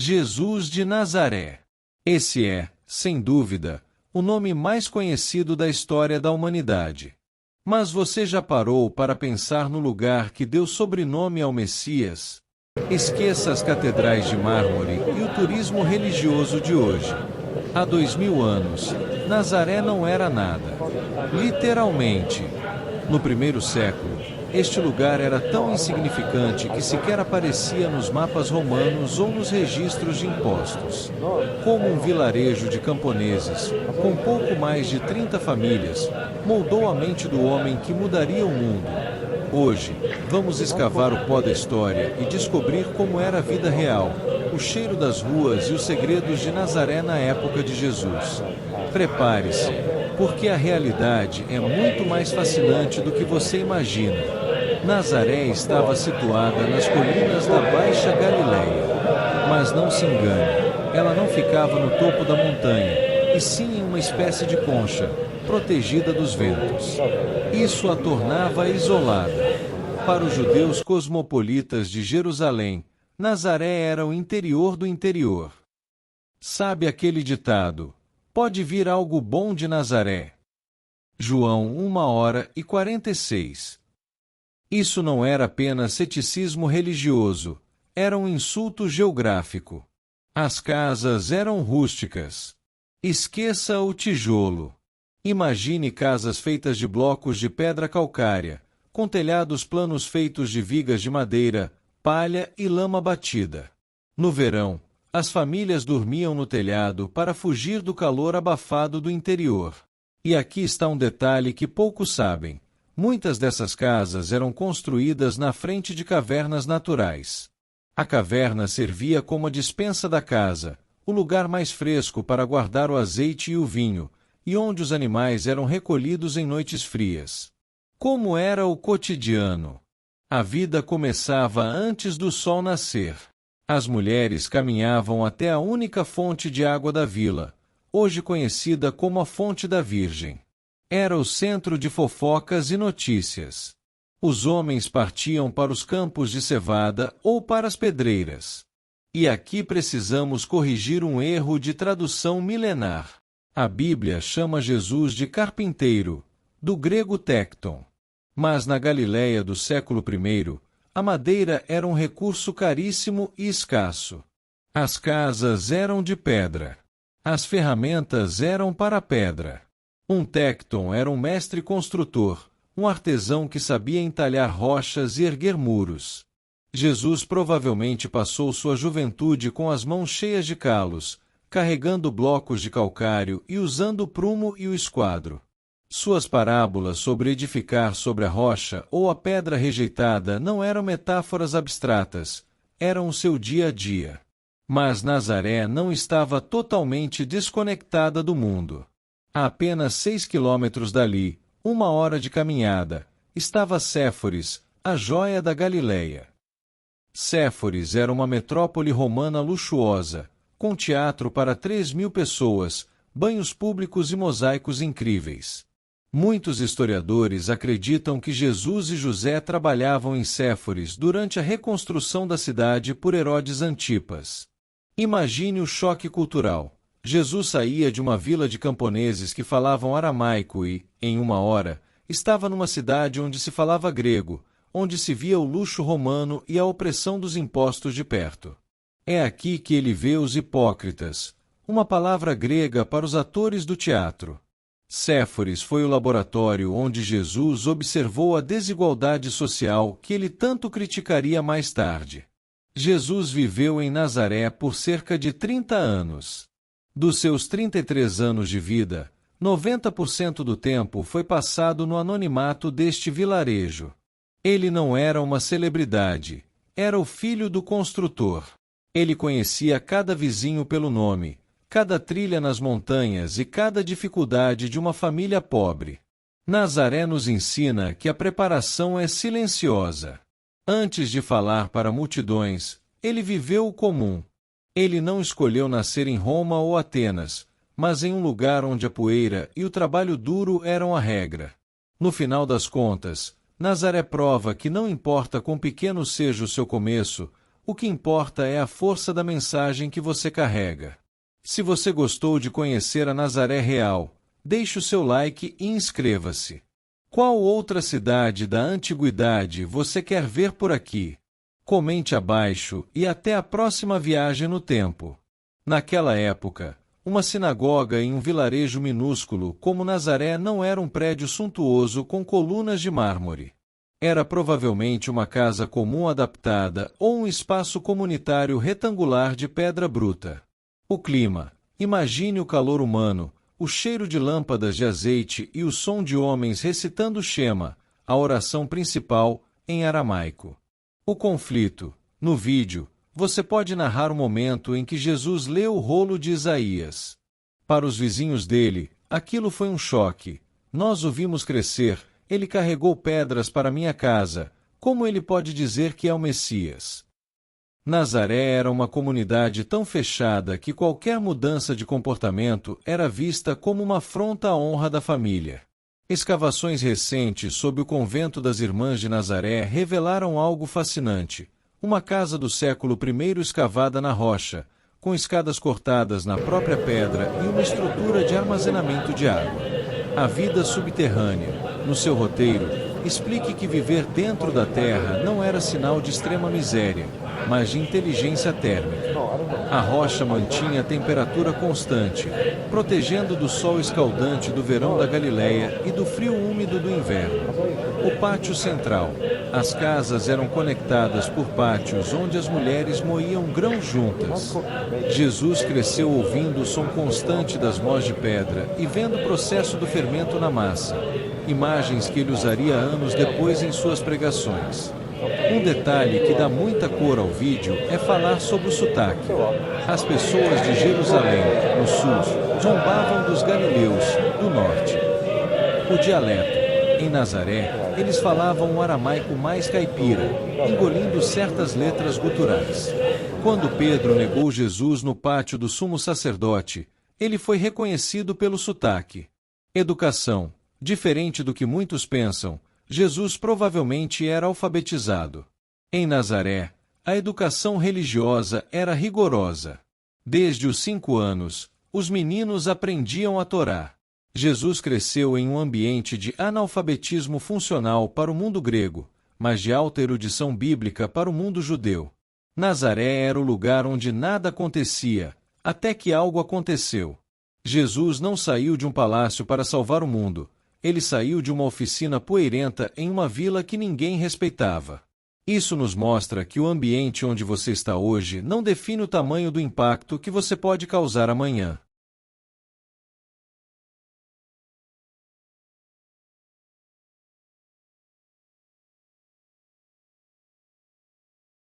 Jesus de Nazaré. Esse é, sem dúvida, o nome mais conhecido da história da humanidade. Mas você já parou para pensar no lugar que deu sobrenome ao Messias? Esqueça as catedrais de mármore e o turismo religioso de hoje. Há 2000 anos, Nazaré não era nada. Literalmente. No primeiro século, este lugar era tão insignificante que sequer aparecia nos mapas romanos ou nos registros de impostos. Como um vilarejo de camponeses, com pouco mais de 30 famílias, moldou a mente do homem que mudaria o mundo. Hoje, vamos escavar o pó da história e descobrir como era a vida real, o cheiro das ruas e os segredos de Nazaré na época de Jesus. Prepare-se, porque a realidade é muito mais fascinante do que você imagina. Nazaré estava situada nas colinas da Baixa Galileia. Mas não se engane, ela não ficava no topo da montanha, e sim em uma espécie de concha, protegida dos ventos. Isso a tornava isolada. Para os judeus cosmopolitas de Jerusalém, Nazaré era o interior do interior. Sabe aquele ditado: pode vir algo bom de Nazaré? João 1h46. Isso não era apenas ceticismo religioso, era um insulto geográfico. As casas eram rústicas. Esqueça o tijolo. Imagine casas feitas de blocos de pedra calcária, com telhados planos feitos de vigas de madeira, palha e lama batida. No verão, as famílias dormiam no telhado para fugir do calor abafado do interior. E aqui está um detalhe que poucos sabem. Muitas dessas casas eram construídas na frente de cavernas naturais. A caverna servia como a despensa da casa, o lugar mais fresco para guardar o azeite e o vinho, e onde os animais eram recolhidos em noites frias. Como era o cotidiano? A vida começava antes do sol nascer. As mulheres caminhavam até a única fonte de água da vila, hoje conhecida como a Fonte da Virgem. Era o centro de fofocas e notícias. Os homens partiam para os campos de cevada ou para as pedreiras. E aqui precisamos corrigir um erro de tradução milenar. A Bíblia chama Jesus de carpinteiro, do grego tecton. Mas na Galileia do século I, a madeira era um recurso caríssimo e escasso. As casas eram de pedra. As ferramentas eram para a pedra. Um tecton era um mestre construtor, um artesão que sabia entalhar rochas e erguer muros. Jesus provavelmente passou sua juventude com as mãos cheias de calos, carregando blocos de calcário e usando o prumo e o esquadro. Suas parábolas sobre edificar sobre a rocha ou a pedra rejeitada não eram metáforas abstratas, eram o seu dia a dia. Mas Nazaré não estava totalmente desconectada do mundo. A apenas 6 quilômetros dali, 1 hora de caminhada, estava Séforis, a joia da Galileia. Séforis era uma metrópole romana luxuosa, com teatro para 3.000 pessoas, banhos públicos e mosaicos incríveis. Muitos historiadores acreditam que Jesus e José trabalhavam em Séforis durante a reconstrução da cidade por Herodes Antipas. Imagine o choque cultural. Jesus saía de uma vila de camponeses que falavam aramaico e, em 1 hora, estava numa cidade onde se falava grego, onde se via o luxo romano e a opressão dos impostos de perto. É aqui que ele vê os hipócritas, uma palavra grega para os atores do teatro. Séforis foi o laboratório onde Jesus observou a desigualdade social que ele tanto criticaria mais tarde. Jesus viveu em Nazaré por cerca de 30 anos. Dos seus 33 anos de vida, 90% do tempo foi passado no anonimato deste vilarejo. Ele não era uma celebridade, era o filho do construtor. Ele conhecia cada vizinho pelo nome, cada trilha nas montanhas e cada dificuldade de uma família pobre. Nazaré nos ensina que a preparação é silenciosa. Antes de falar para multidões, ele viveu o comum. Ele não escolheu nascer em Roma ou Atenas, mas em um lugar onde a poeira e o trabalho duro eram a regra. No final das contas, Nazaré prova que não importa quão pequeno seja o seu começo, O que importa é a força da mensagem que você carrega. Se você gostou de conhecer a Nazaré real, deixe o seu like e inscreva-se. Qual outra cidade da antiguidade você quer ver por aqui? Comente abaixo e até a próxima viagem no tempo. Naquela época, uma sinagoga em um vilarejo minúsculo como Nazaré não era um prédio suntuoso com colunas de mármore. Era provavelmente uma casa comum adaptada ou um espaço comunitário retangular de pedra bruta. O clima, imagine o calor humano, o cheiro de lâmpadas de azeite e o som de homens recitando o Shema, a oração principal, em aramaico. O conflito. No vídeo, você pode narrar o momento em que Jesus leu o rolo de Isaías. Para os vizinhos dele, aquilo foi um choque. Nós o vimos crescer, ele carregou pedras para minha casa. Como ele pode dizer que é o Messias? Nazaré era uma comunidade tão fechada que qualquer mudança de comportamento era vista como uma afronta à honra da família. Escavações recentes sob o convento das Irmãs de Nazaré revelaram algo fascinante. Uma casa do século I escavada na rocha, com escadas cortadas na própria pedra e uma estrutura de armazenamento de água. A vida subterrânea. No seu roteiro, explique que viver dentro da terra não era sinal de extrema miséria, mas de inteligência térmica. A rocha mantinha a temperatura constante, protegendo do sol escaldante do verão da Galileia e do frio úmido do inverno. O pátio central. As casas eram conectadas por pátios onde as mulheres moíam grãos juntas. Jesus cresceu ouvindo o som constante das mós de pedra e vendo o processo do fermento na massa. Imagens que ele usaria anos depois em suas pregações. Um detalhe que dá muita cor ao vídeo é falar sobre o sotaque. As pessoas de Jerusalém, no sul, zombavam dos galileus, do norte. O dialeto. Em Nazaré, eles falavam um aramaico mais caipira, engolindo certas letras guturais. Quando Pedro negou Jesus no pátio do sumo sacerdote, ele foi reconhecido pelo sotaque. Educação. Diferente do que muitos pensam, Jesus provavelmente era alfabetizado. Em Nazaré, a educação religiosa era rigorosa. Desde os 5 anos, os meninos aprendiam a Torá. Jesus cresceu em um ambiente de analfabetismo funcional para o mundo grego, mas de alta erudição bíblica para o mundo judeu. Nazaré era o lugar onde nada acontecia, até que algo aconteceu. Jesus não saiu de um palácio para salvar o mundo. Ele saiu de uma oficina poeirenta em uma vila que ninguém respeitava. Isso nos mostra que o ambiente onde você está hoje não define o tamanho do impacto que você pode causar amanhã.